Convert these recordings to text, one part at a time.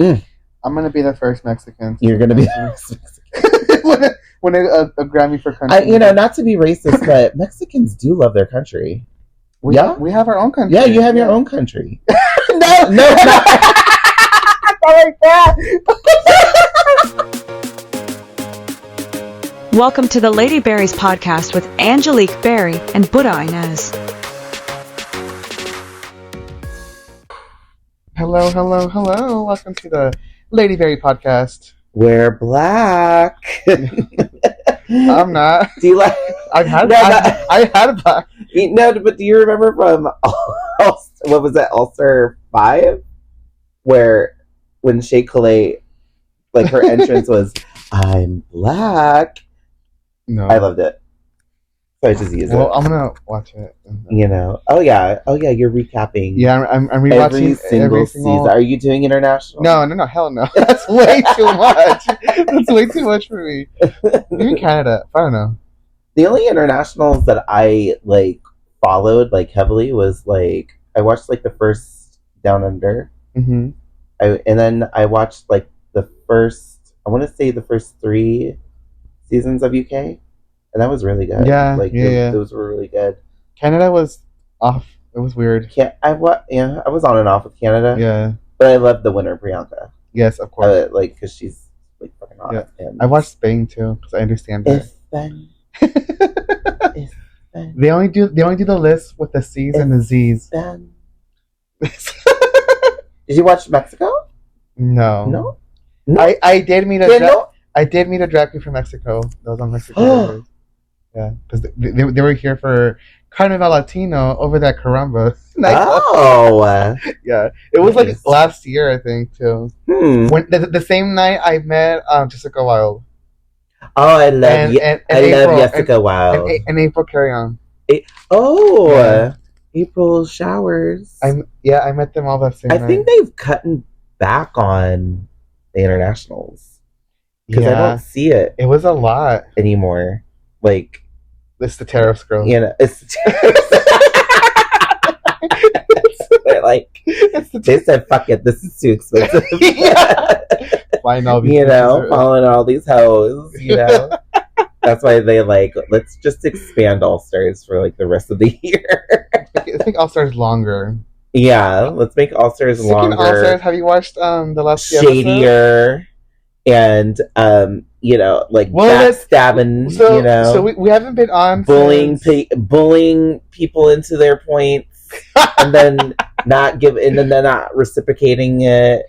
I'm gonna be the first Mexican. You're gonna be the first Mexican. when a Grammy for country. Not to be racist, but Mexicans do love their country. We have our own country. Yeah, you have your own country. no, not like that. Welcome to the Lady Berries podcast with Angelique Berry and Booda Inez. Hello. Welcome to the Lady Berry podcast. We're black. I'm not. Do you like? I had a black. No, but do you remember from what was that, All Star 5, where when Shea Coulee, like her entrance was, "I'm black." No, I loved it. So I just used it. Well, I'm gonna watch it. You know. Oh yeah. You're recapping. Yeah, I'm rewatching every season. Are you doing international? No, hell no. That's way too much. That's way too much for me. Even Canada, I don't know. The only internationals that I followed heavily was I watched the first Down Under. Mm-hmm. And then I watched the first, I want to say the first 3 seasons of UK, and that was really good. Yeah, those were really good. Canada was off. It was weird. I was on and off with Canada. Yeah, but I loved the winner, Priyanka. Yes, of course. Because she's fucking hot. Yeah. And I watched Spain too because I understand her. They only do the list with the C's and the Z's. Did you watch Mexico? No. I did meet a drag queen from Mexico. That was on Mexico. Yeah, because they were here for Carnival Latino over that Caramba. Oh, yeah, it was last year, I think, too. When the same night I met Jessica Wilde. Oh, I love Jessica Wilde and April Carry On. April Showers. I met them all that same night. I think they've cut back on the internationals because I don't see it. It was a lot anymore. It's the tariffs, girl. It's the tariffs. They said, "Fuck it, this is too expensive." Find all these following all these hoes. That's why they let's just expand All Stars for the rest of the year. I think All Stars longer. Yeah, let's make All Stars longer. All Stars, have you watched the last shadier and backstabbing? So we haven't been on bullying people into their points, and then not reciprocating it.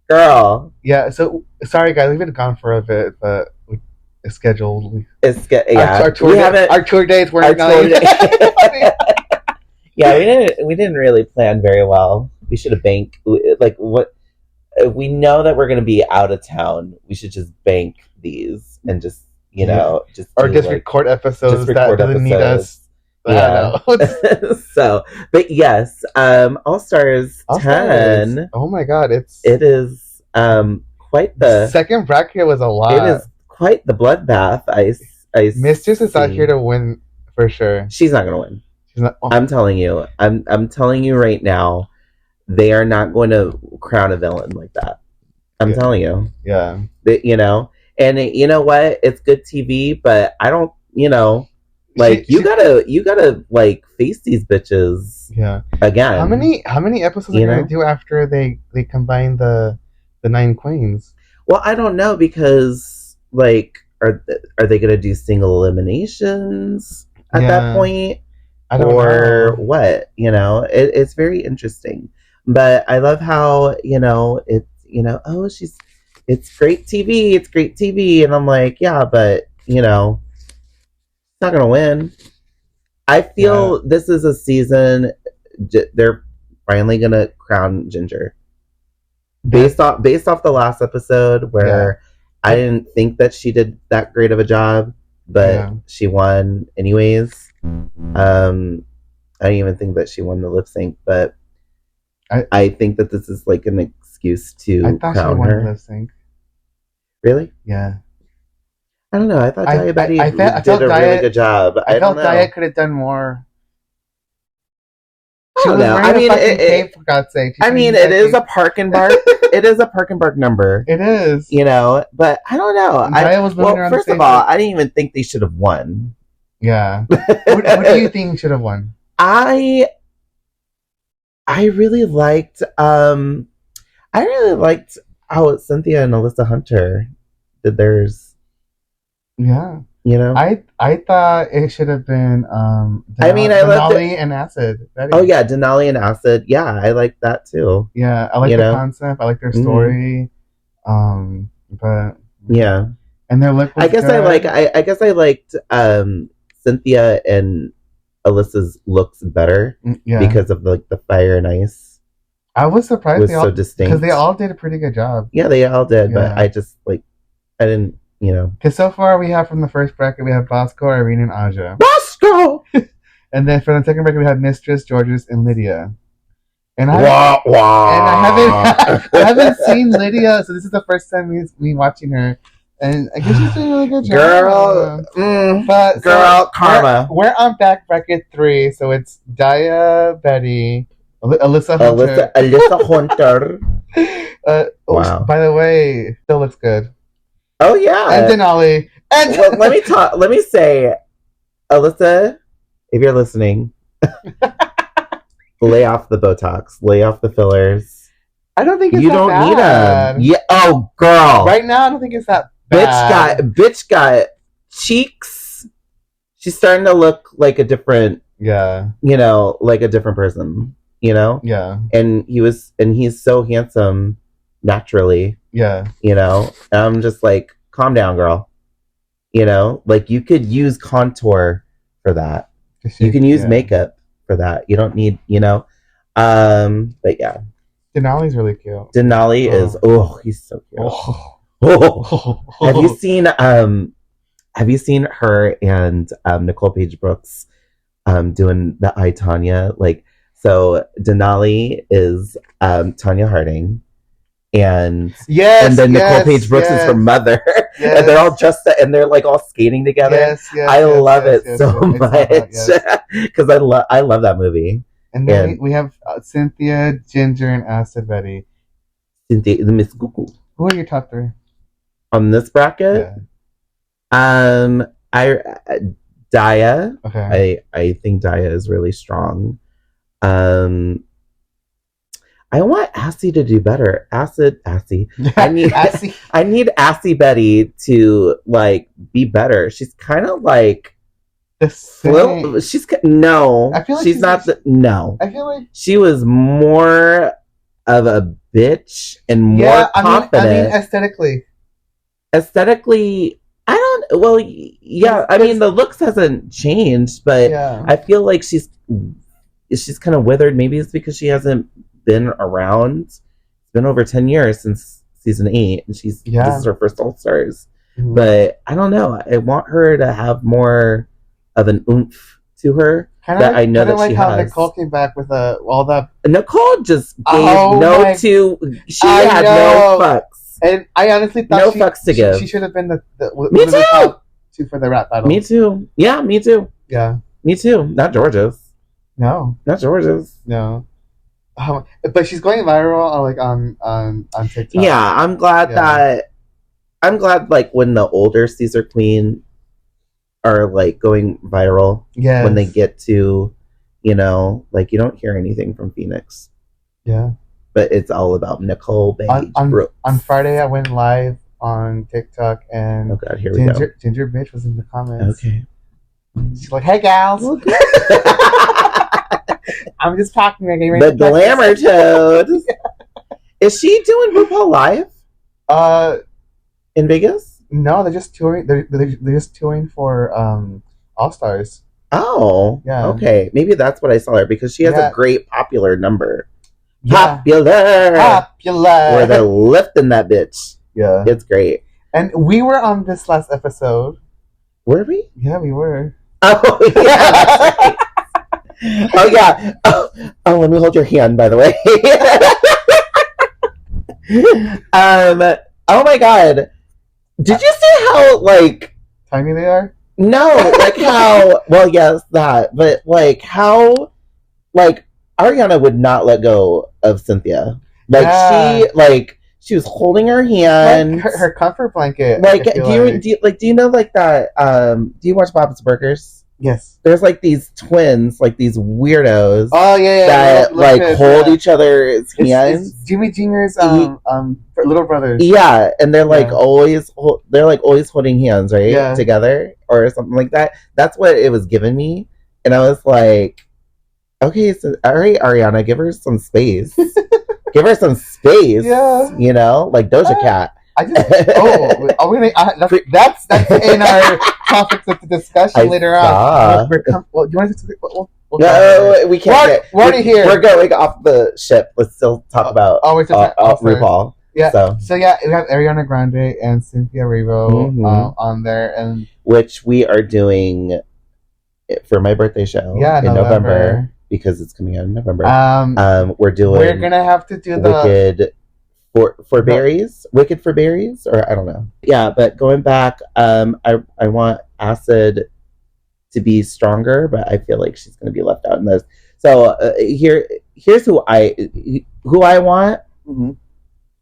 Girl. Yeah. So sorry, guys, we've been gone for a bit, but it's scheduled. Our tour dates were Yeah, we didn't really plan very well. We should have banked. What we know that we're going to be out of town. We should just bank these and just record episodes that doesn't need us. Yeah. So, but yes, All Stars 10. Oh my God, it is quite the second bracket was a lot. It is quite the bloodbath. Mistress is out here to win for sure. She's not going to win. She's not. Oh. I'm telling you. I'm telling you right now. They are not going to crown a villain like that. I'm telling you. Yeah. And you know what? It's good TV, but I don't. You gotta face these bitches. Yeah. Again. How many episodes are they gonna do after they combine the 9 queens? Well, I don't know because are they gonna do single eliminations at that point? I don't know. What? It's very interesting. But I love how it's it's great TV. It's great TV, and I'm yeah, but not gonna win. I feel this is a season they're finally gonna crown Ginger based off the last episode where I didn't think that she did that great of a job, but she won anyways. I didn't even think that she won the lip sync, but I think that this is an excuse to crown her. Lip sync. Really? Yeah. I don't know. I thought Daya Betty did a really good job. I felt Daya could have done more. I don't know. I mean, cape, for God's sake. It is a Park and Bark. It is a Park and Bark number. It is. You know, but I don't know. First of all, I didn't even think they should have won. Yeah. What do you think should have won? I really liked how Cynthia and Alyssa Hunter did theirs. Yeah. You know? I thought it should have been Denali and Acid. Oh yeah, Denali and Acid. Yeah, I like that too. Yeah, I like the concept. I like their story. But yeah. And their look was good. I guess I liked Cynthia and Alyssa's looks better because of the fire and ice. I was surprised they all, so distinct because they all did a pretty good job. Yeah, they all did, but I just I didn't, you know. Because so far we have from the first bracket we have Bosco, Irene, and Aja. Bosco. And then from the second bracket we have Mistress, Georges, and Lydia. And I haven't seen Lydia, so this is the first time me watching her. And I guess she's doing a really good job. Karma. We're on back bracket 3, so it's Daya, Betty, Alyssa Hunter. Wow. By the way, still looks good. Oh yeah. And Denali. And let me say, Alyssa, if you're listening, lay off the Botox, lay off the fillers. I don't think it's you don't need them. Yeah. Oh, girl. Right now, I don't think it's that bad. Bitch got cheeks. She's starting to look like a different. Yeah. You know, like a different person. You know. Yeah. And he's so handsome naturally. Yeah. You know. And I'm just like, calm down, girl. You know, like you could use contour for that. You can use makeup for that. You don't need, you know. But yeah. Denali's really cute. Denali is he's so cute. Have you seen her and Nicole Page Brooks doing the I, Tanya? Like, so Denali is Tanya Harding. And then Nicole Page Brooks is her mother. Yes. And they're all dressed up and they're like all skating together. I love it so much. Because I love that movie. And then we have Cynthia, Ginger, and Acid Betty. Cynthia, the Miss Cuckoo. Who are your top 3? On this bracket? Yeah. Daya. Okay. I think Daya is really strong. I want Assy to do better. Assy. I need I need Assy Betty to like be better. She's kind of like the same. She's no. I feel like she's not. No. I feel like she was more of a bitch and more confident. I mean, aesthetically. Aesthetically, I don't. Well, yeah. I mean, the looks hasn't changed, but I feel like she's kind of withered. Maybe it's because she hasn't been around. It's been over 10 years since season 8, and this is her first All Stars. Mm-hmm. But I don't know. I want her to have more of an oomph to her that I know that she has. Kind of like how Nicole came back with all that. Nicole just gave She had no fucks, and I honestly thought fucks to give. She should have been the me too. The top 2 for the rap battle. Me too. Yeah, me too. Yeah, me too. Not Georges. No, not Georges. No. But she's going viral on TikTok. Yeah, I'm glad like when the older Caesar Queen are like going viral. Yeah. When they get to, you know, like you don't hear anything from Phoenix. Yeah. But it's all about Nicole Page Brooks. On Friday I went live on TikTok and oh God, here we go. Ginger Bitch was in the comments. Okay. She's like, hey gals. I'm just talking. The glamour toad. Is she doing RuPaul Live? In Vegas? No, they're just touring. They're just touring for All Stars. Oh, yeah. Okay, maybe that's what I saw her because she has a great popular number. Yeah. Popular. Where they're lifting that bitch. Yeah, it's great. And we were on this last episode. Were we? Yeah, we were. Oh yeah. Oh yeah. Oh, let me hold your hand, by the way. Oh my God. Did you see how like tiny they are? No, like how well yes, that. But like how like Ariana would not let go of Cynthia. Like she was holding her hand, like her comfort blanket. Like, do you know like that? Do you watch Bob's Burgers? Yes. There's like these twins, like these weirdos. Oh yeah, that like hold each other's hands. It's Jimmy Jr.'s little brothers. Yeah, and they're like always holding hands, right, together or something like that. That's what it was giving me, and I was like, okay, so all right, Ariana, give her some space. Give her some space. Yeah, you know, like Doja Cat. Are we gonna? That's in our topics of the discussion later on. Well, do you want to? No, we can't. We're already here. We're going off the ship. Let's still talk about RuPaul. Yeah. So yeah, we have Ariana Grande and Cynthia Erivo on there, and which we are doing for my birthday show. Yeah, in November because it's coming out in November. We're gonna have to do Wicked for berries, Wicked for berries, or I don't know. Yeah, but going back, I want Acid to be stronger, but I feel like she's going to be left out in this. So here's who I want. Mm-hmm.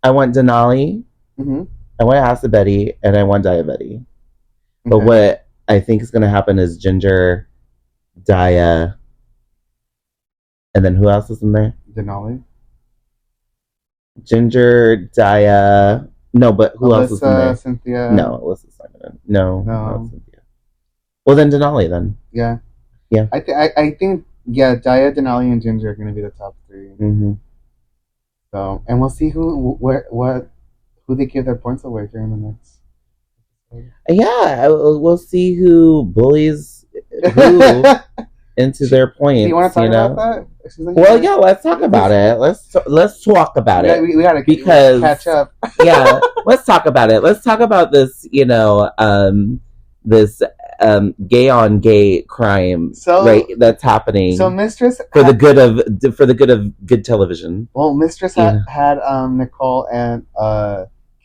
I want Denali. Mm-hmm. I want Acid Betty, and I want Dia Betty. Okay. But what I think is going to happen is Ginger, Dia, and then who else is in there? Denali. Ginger, Dia. No, but who else is in there? Cynthia. No, Alyssa's not gonna. No. Cynthia. Well, then Denali. Then. Yeah. I think Dia, Denali, and Ginger are gonna be the top 3. Mm-hmm. So, and we'll see who they give their points away during the next episode. Yeah, we'll see who bullies who into their points. Do you want to talk about that? Well, yeah, let's talk about it. Let's talk about it. We gotta catch up. Yeah, let's talk about it. Let's talk about this. This gay on gay crime, that's happening. So Mistress for the good of good television. Well, Mistress had Nicole and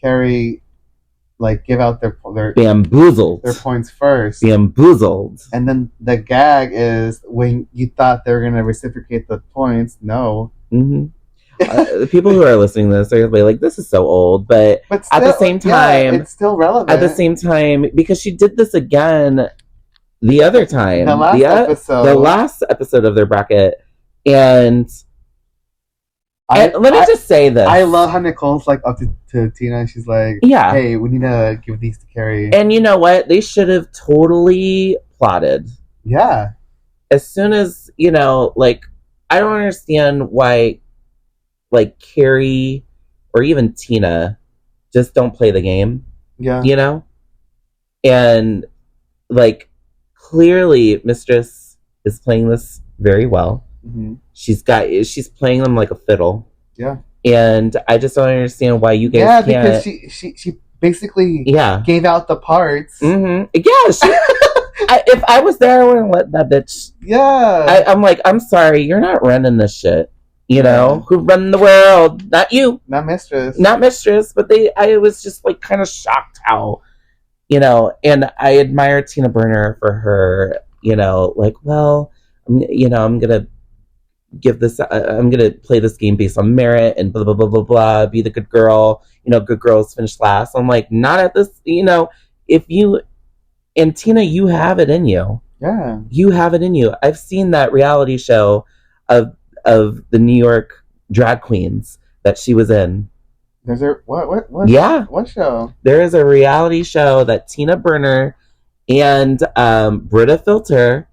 Carrie give out their bamboozled their points first. Bamboozled. And then the gag is when you thought they were going to reciprocate the points, no. Mm-hmm. The people who are listening to this are going to be like, this is so old. But still, at the same time... it's still relevant. At the same time, because she did this again the other time. The last episode of their bracket. And... let me just say this. I love how Nicole's up to Tina and she's like, hey, we need to give these to Carrie. And you know what? They should have totally plotted. Yeah. As soon as, I don't understand why, Carrie or even Tina just don't play the game. Yeah. And, clearly Mistress is playing this very well. Mm-hmm. She's playing them like a fiddle. Yeah. And I just don't understand why you guys can't... because she basically gave out the parts. Mm-hmm. Yeah, if I was there, I wouldn't let that bitch... Yeah. I'm like, I'm sorry, you're not running this shit. Who run the world? Not you. Not Mistress. Not Mistress, but I was just kind of shocked how, and I admire Tina Burner for her, well, I'm gonna give this. I'm gonna play this game based on merit and blah blah blah blah blah. Be the good girl. Good girls finish last. I'm like, not at this. If you and Tina, you have it in you. Yeah, you have it in you. I've seen that reality show of the New York drag queens that she was in. Is there what? Yeah, what show? There is a reality show that Tina Burner and Britta Filter.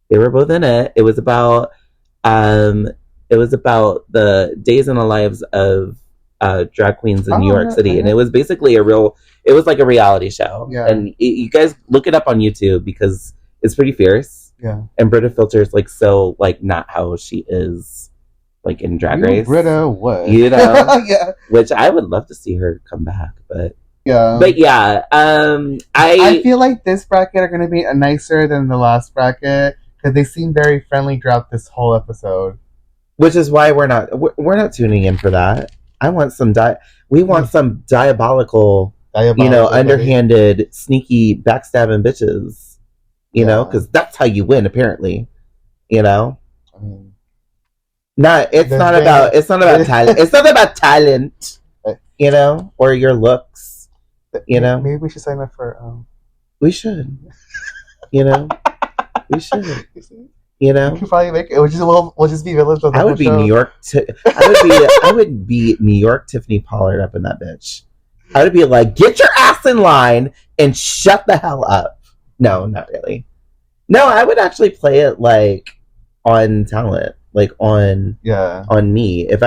They were both in it. It was about the days in the lives of drag queens in New York City, and it was basically it was like a reality show. Yeah. And you guys look it up on YouTube because it's pretty fierce. Yeah. And Britta Filter is so not how she is in Drag Race. Britta what? Yeah. Which I would love to see her come back, but. Yeah. But yeah, I feel like this bracket are going to be nicer than the last bracket. Because they seem very friendly throughout this whole episode, which is why we're not tuning in for that. I want some some diabolical, underhanded, sneaky, backstabbing bitches. Because that's how you win, apparently. It's not about talent. It's not about talent, you know, or your looks, you know. Maybe we should sign up for. We should, you know. We should, you know. We could probably make it. We'll just be villains of the I would be show. New York. I would be New York Tiffany Pollard up in that bitch. I would be like, get your ass in line and shut the hell up. No, not really. No, I would actually play it like on talent, like on me. If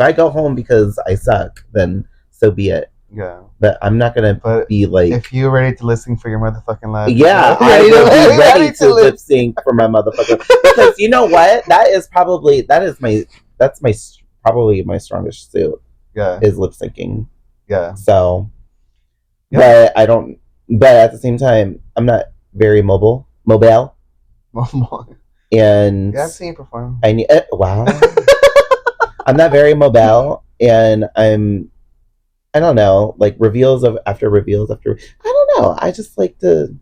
I go home because I suck, then so be it. Yeah. But I'm not gonna be like. If you're ready to lip sync for your motherfucking life, yeah, I will be ready to lip sync for my motherfucking. Because you know what, that's probably my strongest suit. Yeah, is lip syncing. Yeah. So, but I don't. But at the same time, I'm not very mobile. And I've seen you perform. Wow. I'm not very mobile, and I don't know, like reveals after. I don't know. I just like to,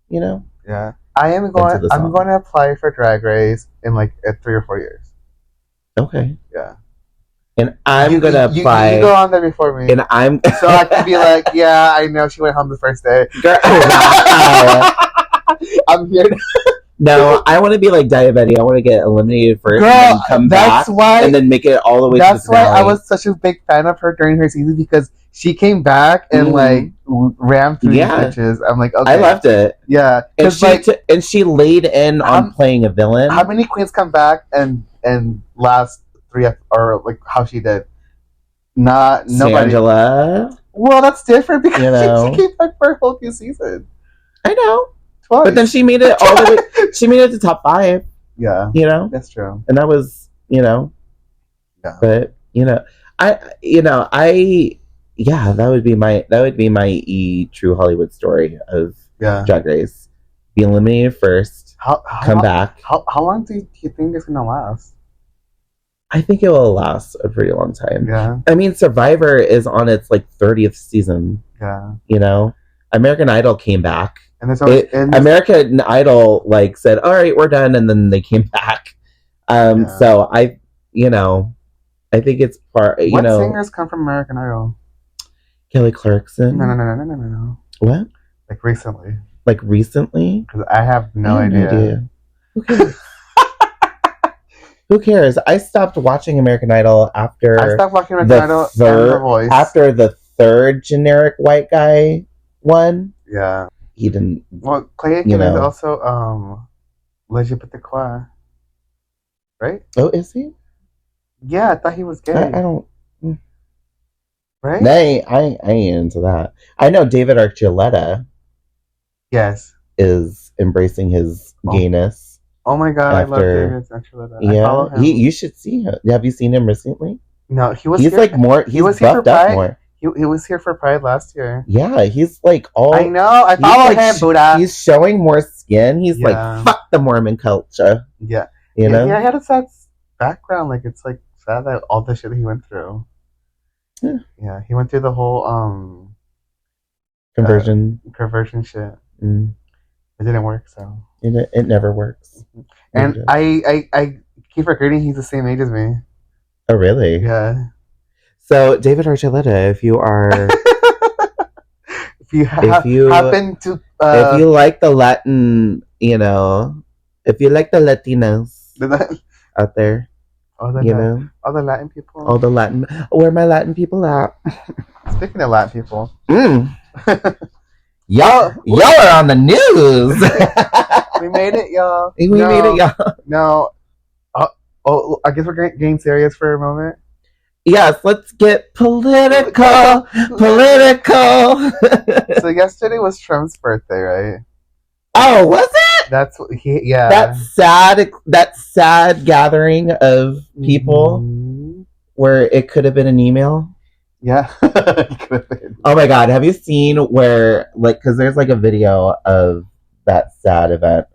you know. Yeah, I'm going to apply for Drag Race in like 3 or 4 years. Okay. Yeah. And I'm gonna apply. You go on there before me, and I'm so I can be like, yeah, I know she went home the first day. Girl, I'm here. No, I want to be like Diabetes. I want to get eliminated first, and then come back, and then make it all the way. That's to the finale. why I was such a big fan of her during her season, because she came back and like rammed through these bitches. I'm like, okay, I loved it. Yeah, and she laid in on playing a villain. How many queens come back and last 3 or like how she did? Nobody. Angela. Well, that's different because she came back for a whole new season. I know. Twice. But then she made it all the way. She made it to top 5. Yeah, you know, that's true. And that was, you know, but you know, that would be my true Hollywood story of Drag Race. Be eliminated first. Come back. How long do you think it's gonna last? I think it will last a pretty long time. Yeah. I mean, Survivor is on its like 30th season. Yeah. You know, American Idol came back. And American Idol like said, "All right, we're done," and then they came back. So I think it's part. What singers come from American Idol? Kelly Clarkson. No. What? Like recently? Because I have no idea. Who cares? Who cares? I stopped watching American Idol after. I stopped watching American Idol and The Voice after the 3rd generic white guy won. Yeah. He didn't. Well, Clay Aiken is also LGBTQ, right? Oh, is he? Yeah, I thought he was gay. I don't. Right? I ain't into that. I know David Archuleta. Yes. Is embracing his gayness. Oh my god, I love David Archuleta. Yeah, I follow him. You should see him. Have you seen him recently? No, he was. He's here, like more. He was buffed up more. He was here for Pride last year. Yeah, he's like all. I know. I follow him, Booda. He's showing more skin. He's like, fuck the Mormon culture. Yeah. You know? Yeah, he had a sad background. Like, it's like sad that all the shit he went through. Yeah, he went through the whole conversion shit. Mm. It didn't work, so. It never works. And I keep forgetting he's the same age as me. Oh, really? Yeah. So, David Archuleta, if you are... if you happen to... if you like the Latin, you know... If you like the Latinos out there, all the Latin people. All the Latin... Where my Latin people at? Speaking of Latin people... Y'all are on the news! We made it, y'all. We made it, y'all. No. I guess we're getting serious for a moment. Yes, let's get political. Political. So yesterday was Trump's birthday, right? Oh, was it? That's yeah. That sad gathering of people where it could have been an email. Yeah. Oh my god, have you seen where, like, because there's like a video of that sad event,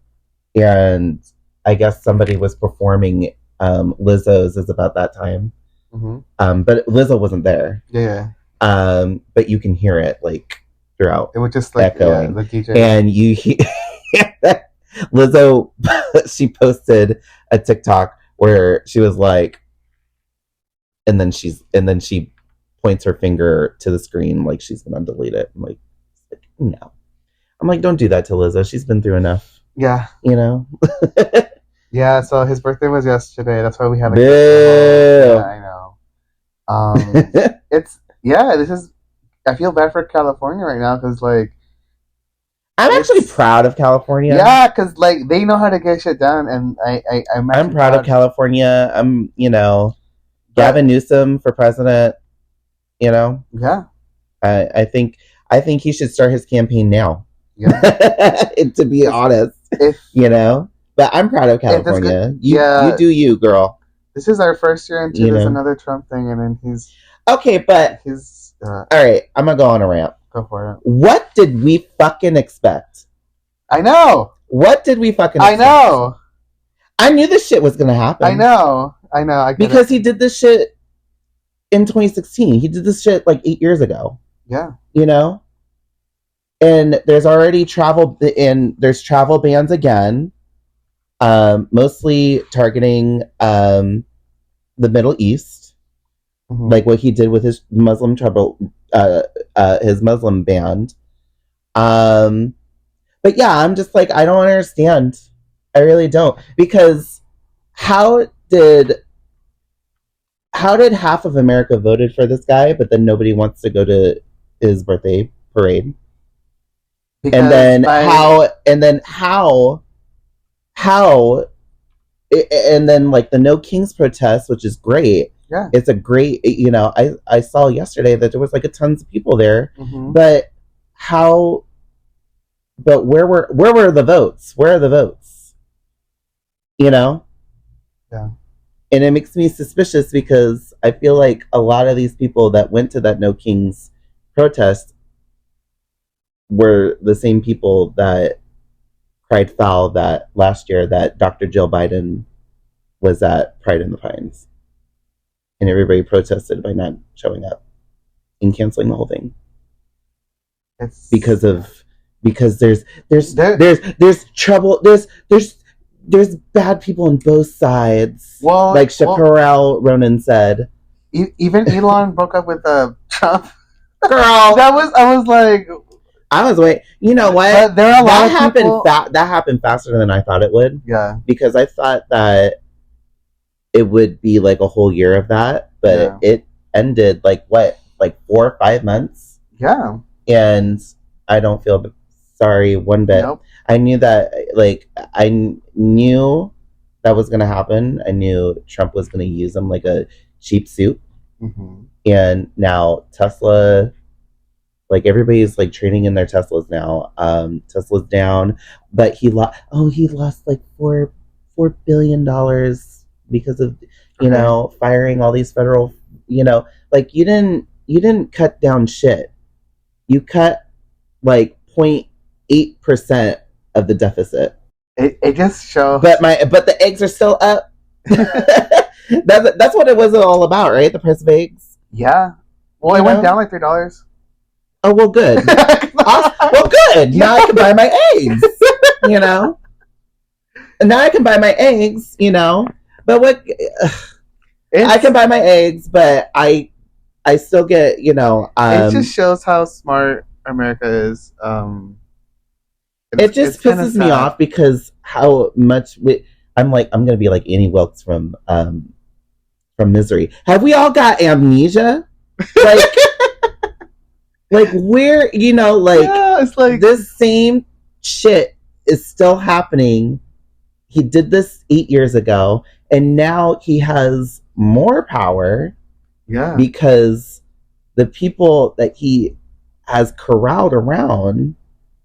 and I guess somebody was performing Lizzo's is about that time. Mm-hmm. But Lizzo wasn't there. Yeah. But you can hear it like throughout. It was just like echoing. The DJ. And you hear Lizzo. She posted a TikTok where she was like, and then she points her finger to the screen like she's gonna delete it. I'm like, no. I'm like, don't do that to Lizzo. She's been through enough. Yeah. You know? Yeah, so his birthday was yesterday. That's why we had Yeah, I know. This is, I feel bad for California right now because, like, I'm actually proud of California. Yeah, because, like, they know how to get shit done, and I'm proud of California. I'm, Gavin Newsom for president, Yeah. I think he should start his campaign now. Yeah. To be honest, but I'm proud of California. You do you, girl. This is our first year into there's another Trump thing, and then he's okay. But all right, I'm gonna go on a rant. Go for it. What did we fucking expect? I know. What did we fucking expect? I know. I knew this shit was gonna happen. I know. Because he did this shit in 2016. He did this shit like 8 years ago. Yeah. And there's already travel bans again, mostly targeting the Middle East, like what he did with his Muslim his Muslim band. But yeah, I'm just like, I don't understand. I really don't, because how did half of America voted for this guy, but then nobody wants to go to his birthday parade? Because and then like the No Kings protest, which is great. Yeah, it's a great. I saw yesterday that there was like tons of people there, but how? But where were the votes? Where are the votes? Yeah. And it makes me suspicious because I feel like a lot of these people that went to that No Kings protest were the same people that cried foul that last year that Dr. Jill Biden was at Pride in the Pines. And everybody protested by not showing up and canceling the whole thing. Because there's trouble, there's bad people on both sides. Well, like Chaparral Ronan said. Even Elon broke up with Trump. Girl, I was like, wait. You know what? There are a lot of people. That happened faster than I thought it would. Yeah. Because I thought that it would be like a whole year of that, but it ended like 4 or 5 months. Yeah. And I don't feel sorry one bit. Nope. I knew that, I knew that was going to happen. I knew Trump was going to use them like a cheap suit. And now Tesla, everybody's trading in their Teslas now. Tesla's down, but he lost like $4 billion because of firing all these federal. You didn't cut down shit. You cut 0.8% of the deficit. It just shows. But the eggs are still up. That's what it was all about, right? The price of eggs. Yeah. Well, it went down like $3. Oh, well, good. Well, good. Now I can buy my eggs. And now I can buy my eggs. But what? I can buy my eggs, but I still get. It just shows how smart America is. It just pisses me off because how much I'm gonna be like Annie Wilkes from Misery. Have we all got amnesia? Where it's like this same shit is still happening. He did this 8 years ago, and now he has more power. Yeah, because the people that he has corralled around,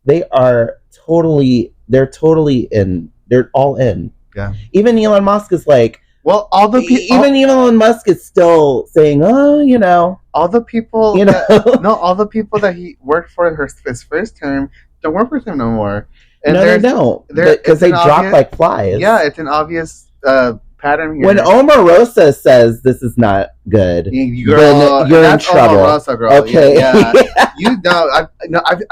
they're totally in. They're all in. Yeah. Even Elon Musk is like, well, all the people. Even Elon Musk is still saying, oh, all the people. All the people that he worked for his first term don't work with him no more. And no, they don't. Because they drop like flies. Yeah, it's an obvious pattern here. When Omarosa says this is not good, then you're in trouble. Omarosa, girl. Okay. Yeah.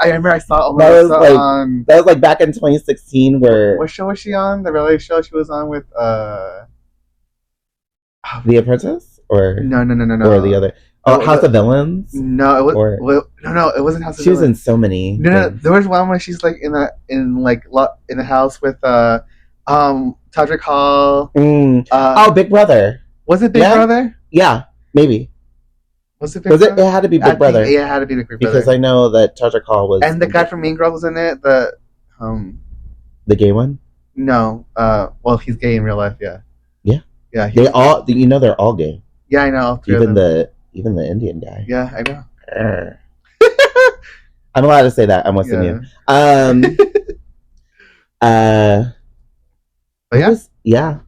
I remember I saw Omarosa that was back in 2016 where... What show was she on? The reality show she was on with... The Apprentice? Or No. Or the other? Oh, House of Villains? No, it was. No, it wasn't House of Villains. She was in so many. No, there was one where she's like in the house with Todrick Hall. Big Brother. Was it Big Brother? Yeah, maybe. Was it Big Brother? It had to be Big Brother. Yeah, it had to be Big Brother. Because I know that Todrick Hall was. And the guy from Mean Girls was in it. The gay one? No. Well, he's gay in real life. Yeah. Yeah. Yeah. They're all gay. Yeah, I know. Even the Indian guy. Yeah, I know. I'm allowed to say that. I'm Western you. But yeah.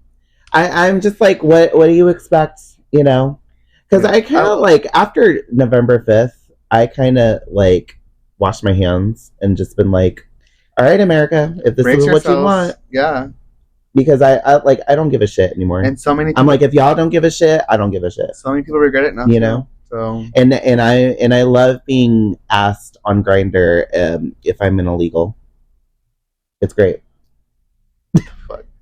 I'm just like, what do you expect? You know, because I kind of like after November 5th, I kind of like washed my hands and just been like, all right, America, if this is what you want, yeah. Because I don't give a shit anymore. And so many. I'm like, if y'all don't give a shit, I don't give a shit. So many people regret it now. You know. So and I love being asked on Grindr if I'm an illegal. It's great.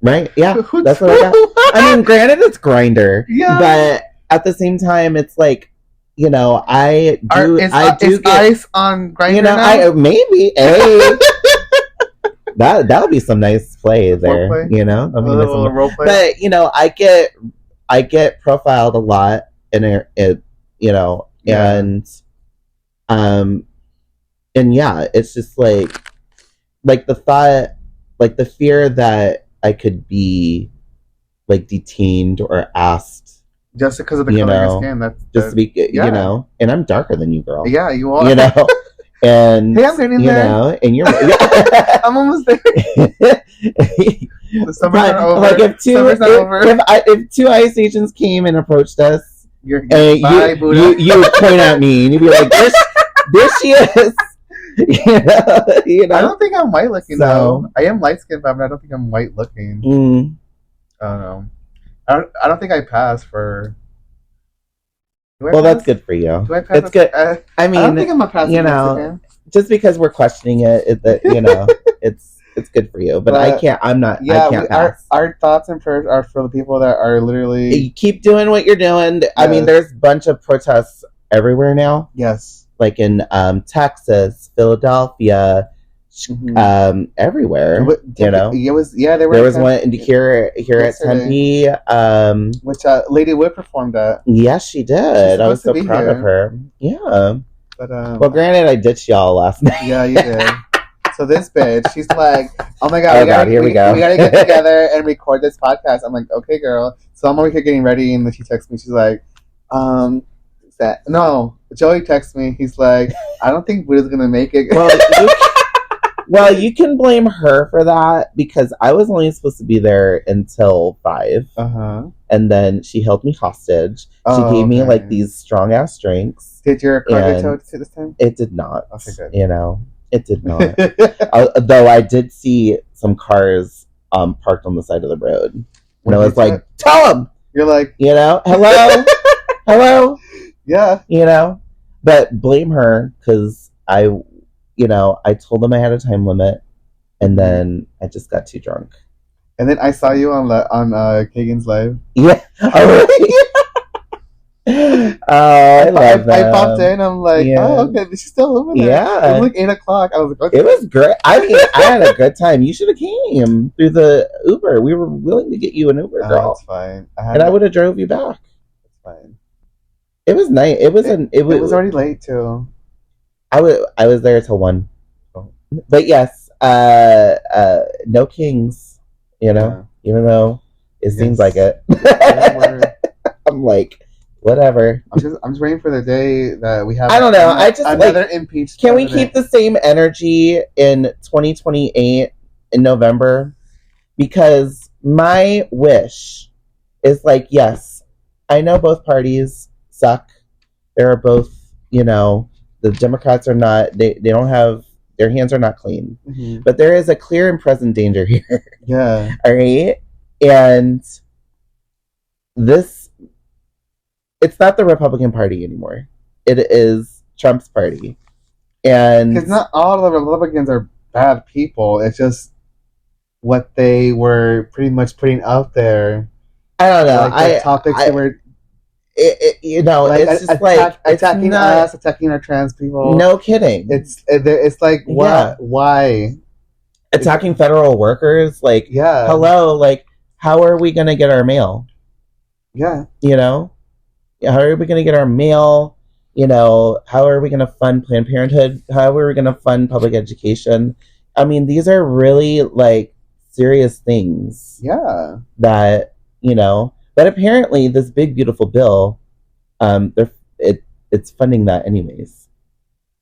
Right? Yeah, that's what I got. I mean, granted, it's Grindr, but at the same time, it's like, you know, I do get ice on Grindr. You know, now? Maybe. Hey. That'll be some nice play there, role play? You know. A little role play. But you know, I get profiled a lot, and it you know, and yeah, it's just like the thought, like the fear that I could be like detained or asked just because of the color of your skin. That's just to be, you know, and I'm darker than you, girl. Yeah, you are. You know. And hey, I'm getting there. Know, and you're I'm almost there. The summer's not over. Like if two ICE agents came and approached us, you would point at me and you'd be like, there she is. You know? I don't think I'm white looking though. I am light skinned, but I don't think I'm white looking. I don't know. I don't think I pass for. Well, that's good for you. Do I pass? It's good. I mean, I don't think I'm a passing. You know, Mexican. Just because we're questioning it, that you know, it's good for you. But I can't. I'm not. Yeah, I can't pass. Our thoughts and prayers are for the people that are literally. You keep doing what you're doing. Yes. I mean, there's a bunch of protests everywhere now. Yes. Like in Texas, Philadelphia, everywhere. You know, there was one here at Tempe, which Lady Wood performed at. Yes, she did. I was so proud of her. Yeah, but well, granted, I ditched y'all last night. Yeah, you did. So this bitch, she's like, "Oh my god, here we go. We gotta get together and record this podcast." I'm like, "Okay, girl." So I'm over here getting ready, and then she texts me. She's like, No, Joey texts me. He's like, "I don't think Booda's gonna make it." Well, you can blame her for that because I was only supposed to be there until 5. And then she held me hostage. She gave me like these strong ass drinks. Did your car get towed this time? It did not. Okay, good. You know, it did not. Though I did see some cars parked on the side of the road. And I was like, "Tell them." You're like, you know, hello, hello. Yeah. You know, but blame her because I told them I had a time limit, and then I just got too drunk. And then I saw you on Kagan's live. Yeah. I love that. I popped in. I'm like, oh, okay. She's still over there. Yeah. It was like 8 o'clock. I was like, okay. It was great. I mean, I had a good time. You should have came through the Uber. We were willing to get you an Uber, girl. That's fine. I would have drove you back. That's fine. It was nice. It was already late too. I was there till 1. But yes, no kings, you know, even though it seems like it. I'm like, whatever. I'm just waiting for the day that we have. I don't know. I just another impeached. Can we keep the same energy in 2028 in November? Because my wish is like, yes, I know both parties suck. They are both, you know, the Democrats are not. They don't have. Their hands are not clean. Mm-hmm. But there is a clear and present danger here. Yeah. All right? And it's not the Republican Party anymore. It is Trump's party. And because not all the Republicans are bad people. It's just what they were pretty much putting out there. I don't know. Like the topics that were, like, it's just like attacking us, attacking our trans people. No kidding. It's like why attacking federal workers? Like, hello, like, how are we gonna get our mail? Yeah, how are we gonna get our mail? How are we gonna fund Planned Parenthood? How are we gonna fund public education? I mean, these are really like serious things. Yeah. That but apparently this big beautiful bill, it's funding that anyways.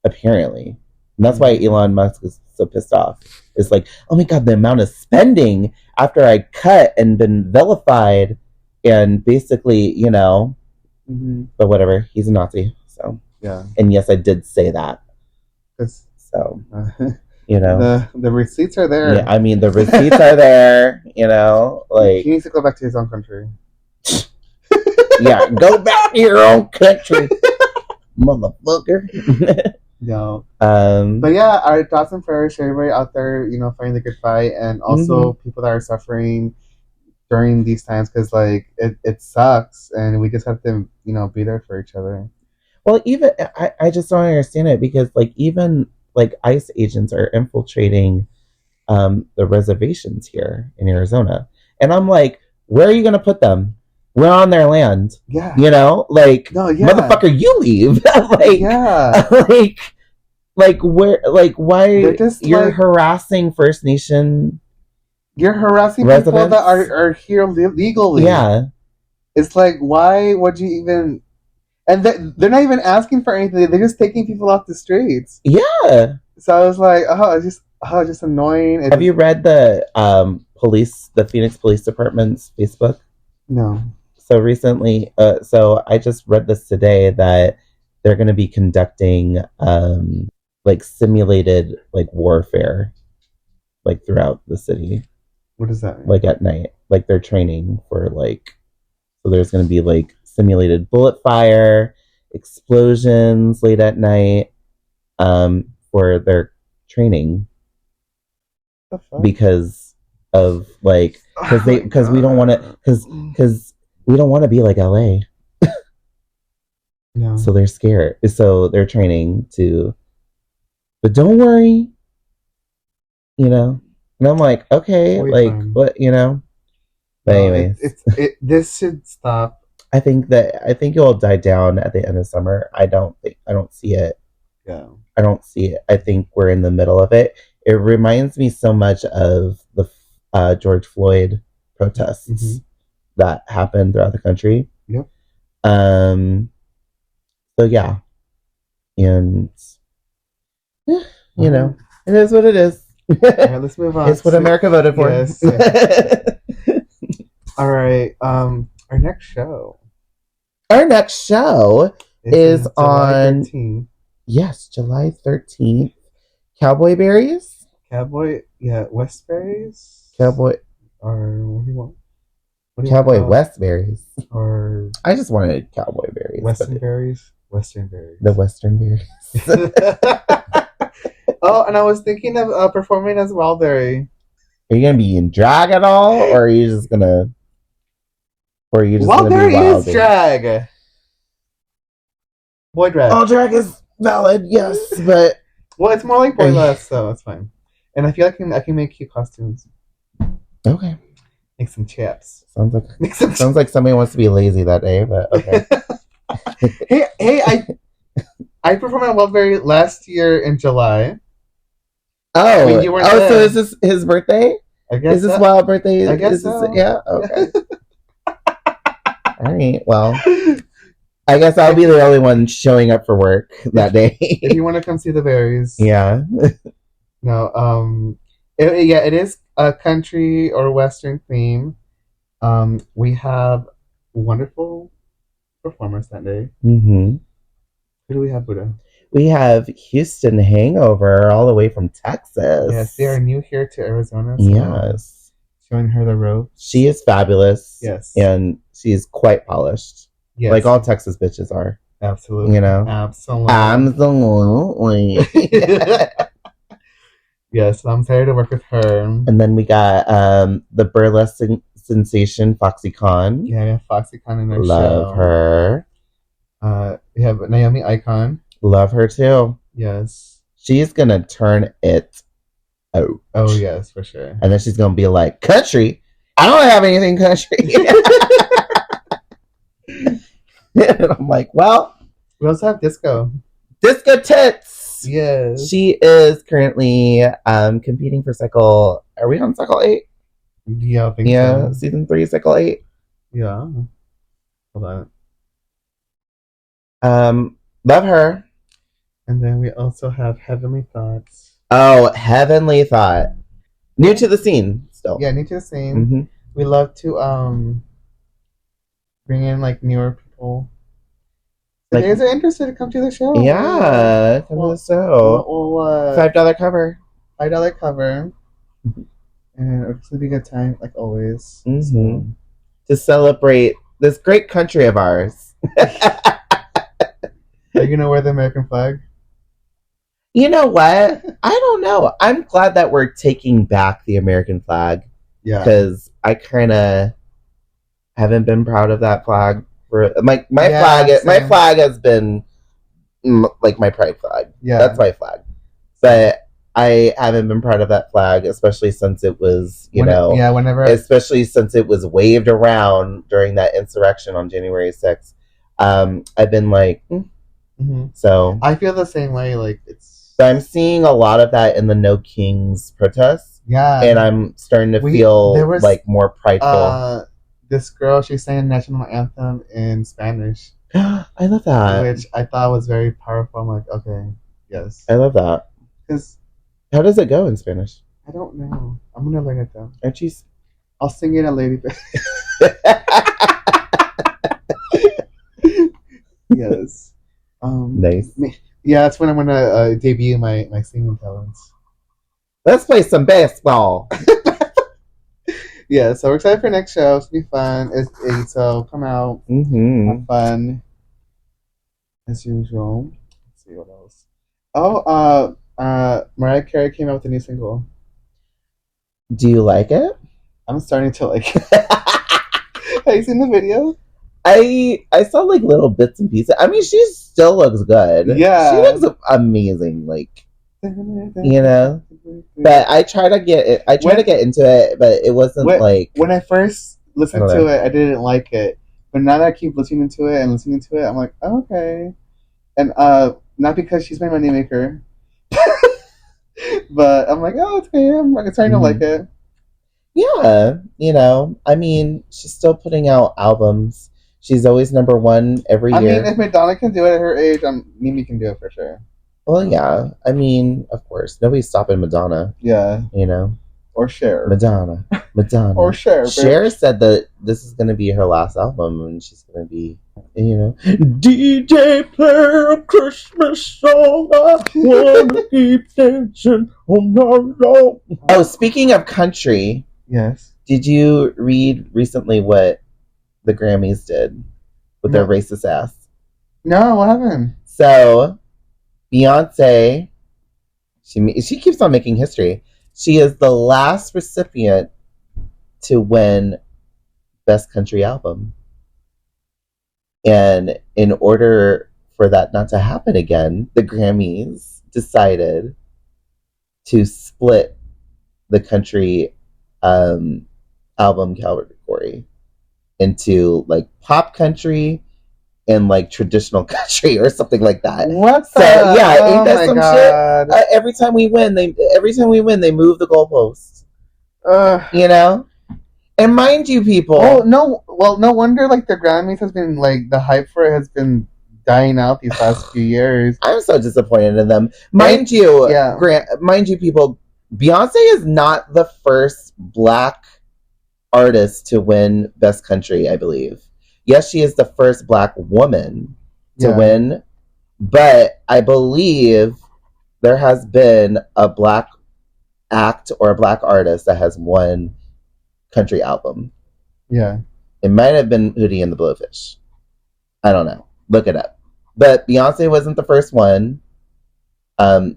Apparently, and that's why Elon Musk is so pissed off. It's like, oh my god, the amount of spending after I cut and been vilified, and basically, but whatever. He's a Nazi, so yeah. And yes, I did say that. So. The receipts are there. Yeah, I mean, the receipts are there, like... He needs to go back to his own country. Yeah, go back to your own country, motherfucker. No. But yeah, our thoughts and prayers to everybody out there, fighting the good fight, and also people that are suffering during these times, because, like, it sucks, and we just have to, be there for each other. Well, even... I just don't understand it, because, like, even... like ICE agents are infiltrating the reservations here in Arizona. And I'm like, where are you going to put them? We're on their land. Yeah. Like, no, yeah. Motherfucker, you leave. Like, yeah. Like, where, like, why you're harassing First Nation. You're harassing residents? People that are here legally. Yeah. It's like, why would you even... And they're not even asking for anything. They're just taking people off the streets. Yeah. So I was like, it's just annoying. Have you read the the Phoenix Police Department's Facebook? No. So recently, so I just read this today that they're going to be conducting like simulated like warfare, like throughout the city. What does that mean? Like at night, like they're training for like. So there's going to be like simulated bullet fire, explosions late at night, for their training. Because of like, because we don't want to, because we don't want to be like LA. No. So they're scared. So they're training to, but don't worry, And I'm like, okay, like what, But anyways, this should stop. I think it will die down at the end of summer. I don't see it. Yeah. I don't see it. I think we're in the middle of it. It reminds me so much of the George Floyd protests that happened throughout the country. Yep. So yeah. And it is what it is. All right, let's move on. It's what America voted for. Yes. All right. Our next show. Our next show is on 13th. Yes, July 13th. Cowboy berries? Westberries? Cowboy. Or what do you want? Cowboy Westberries. Or I just wanted cowboy berries. Western berries? Western berries. The Western berries. Oh, and I was thinking of performing as Wildberry. Are you gonna be in drag at all, or are you just gonna? Or are you just gonna be Wildberry? Is drag. Boy drag. All drag is valid, yes, but well, it's more like boyless, so it's fine. And I feel like I can make cute costumes. Okay. Make some chips. Sounds like somebody wants to be lazy that day, but okay. hey, I performed at Wildberry last year in July. Oh, so is this his birthday? I guess. Is this Wild birthday? I guess so. Yeah. Okay. All right. Well, I guess I'll be the only one showing up for work that day. If you want to come see the berries. Yeah. No. It is a country or Western theme. We have wonderful performers that day. Mm-hmm. Who do we have, Booda? We have Houston Hangover all the way from Texas. Yes, they are new here to Arizona. So yes. Showing her the ropes. She is fabulous. Yes. And she's quite polished. Yes. Like all Texas bitches are. Absolutely. Absolutely. Yes, I'm excited to work with her. And then we got the burlesque sensation Foxy Khan. Yeah, we have Foxy Khan in our Love show. her. We have Naomi Icon. Love her too. Yes. She's gonna turn it out. Oh yes, for sure. And then she's gonna be like, country? I don't have anything country. And I'm like, well. We also have Disco. Disco Tits! Yes. She is currently competing for cycle. Are we on cycle 8? Yeah, I think so. Season 3, cycle 8. Yeah. Hold on. Love her. And then we also have Heavenly Thoughts. Oh, Heavenly Thought. New to the scene still. Yeah, new to the scene. Mm-hmm. We love to bring in like newer people. Like, if you guys are interested to come to the show. Yeah, come to the show. $5 cover. $5 cover. And it's going to be a good time, like always. Mm-hmm. So. To celebrate this great country of ours. Are you going to wear the American flag? You know what? I don't know. I'm glad that we're taking back the American flag. Yeah. Because I kind of haven't been proud of that flag. My flag has been like my pride flag. Yeah. That's my flag. But I haven't been proud of that flag, especially since it was, especially since it was waved around during that insurrection on January 6th. I've been like, Mm-hmm. So I feel the same way. Like so I'm seeing a lot of that in the No Kings protests. Yeah. And I'm starting to feel like more prideful. This girl, she's saying national anthem in Spanish. I love that. Which I thought was very powerful. I'm like, okay, yes. I love that. How does it go in Spanish? I don't know. I'm going to learn it though. Aren't you? I'll sing it a lady bit. Yes. Nice. Yeah, that's when I'm going to debut my singing talents. Let's play some basketball. Yeah, so we're excited for next show. It's going to be fun. It's 8, so come out. Mm-hmm. Have fun. As usual. Let's see what else. Oh, Mariah Carey came out with a new single. Do you like it? I'm starting to like it. Have you seen the video? I saw like little bits and pieces. I mean, she still looks good. Yeah. She looks amazing. Like, you know? But I try to get it. I try to get into it, but it wasn't like... When I first listened to it, I didn't like it. But now that I keep listening to it, I'm like, oh, okay. And not because she's my moneymaker. But I'm like, oh, it's okay. I'm starting to like it. Yeah. You know, I mean, she's still putting out albums. She's always #1 every year. I mean, if Madonna can do it at her age, Mimi can do it for sure. Well, yeah. I mean, of course. Nobody's stopping Madonna. Yeah. You know? Or Cher. Madonna. Or Cher. Cher said that this is going to be her last album, and she's going to be, you know, DJ play a Christmas song. I want to keep dancing on the road. Oh, speaking of country. Yes. Did you read recently what the Grammys did with their racist ass? No, what happened? So, Beyonce, she keeps on making history. She is the last recipient to win Best Country Album. And in order for that not to happen again, the Grammys decided to split the country album category into like pop country and like traditional country or something like that. What? So yeah, ain't that some God. shit? Every time we win, they move the goalposts. You know, and mind you, people. Oh no! Well, no wonder like the Grammys has been like the hype for it has been dying out these last few years. I'm so disappointed in them. Mind you, people. Beyonce is not the first Black artist to win Best Country, I believe. Yes, she is the first Black woman to win, but I believe there has been a Black act or a Black artist that has won country album. Yeah. It might have been Hootie and the Blowfish. I don't know. Look it up. But Beyonce wasn't the first one, a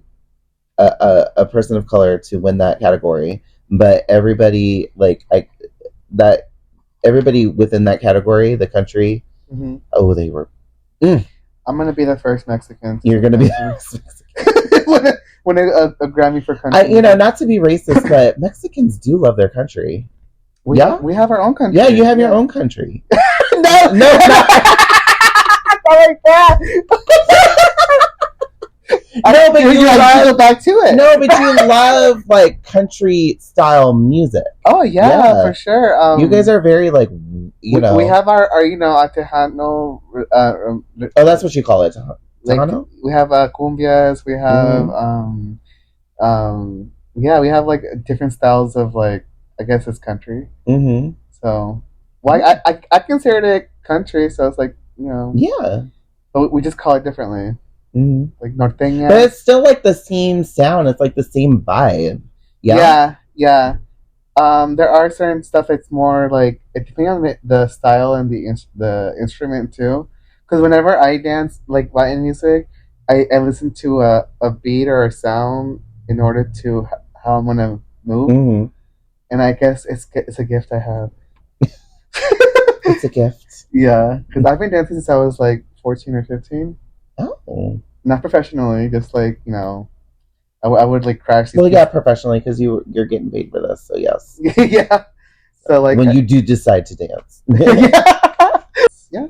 person of color to win that category. But everybody, everybody within that category, the country. Mm-hmm. Oh, they were. I'm gonna be the first Mexican. You're gonna be the first Mexican. when a Grammy for country. Not to be racist, but Mexicans do love their country. We have our own country. Yeah, you have your own country. no, not like that. No, but you go back to it. No, but you love like country style music. Oh yeah, for sure. You guys are very like we have our our Tejano. Oh, that's what you call it. Tejano? We have cumbias. We have we have like different styles of like I guess it's country. Mm-hmm. So, well, I consider it country. So it's like yeah, but we just call it differently. Mm-hmm. Like norteña. But it's still like the same sound. It's like the same vibe. Yeah. Yeah. There are certain stuff. It's more like depending on the style and the instrument too. Because whenever I dance like Latin music, I listen to a beat or a sound in order to how I'm gonna move. Mm-hmm. And I guess it's a gift I have. It's a gift. Yeah, because I've been dancing since I was like 14 or 15. Oh. Not professionally, just like, I would like crash. Well, yeah, professionally, because you're getting paid for this, so yes. Yeah. So like when you do decide to dance. Yeah.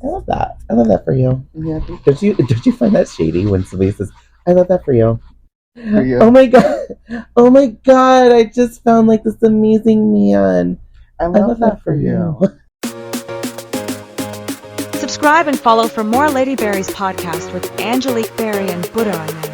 I love that. I love that for you. Yeah. Don't you find that shady when somebody says, "I love that for you"? For you. Oh my god! Oh my god! I just found like this amazing man. I love that for you. Subscribe and follow for more Lady Berry's podcast with Angelique Berry and Booda.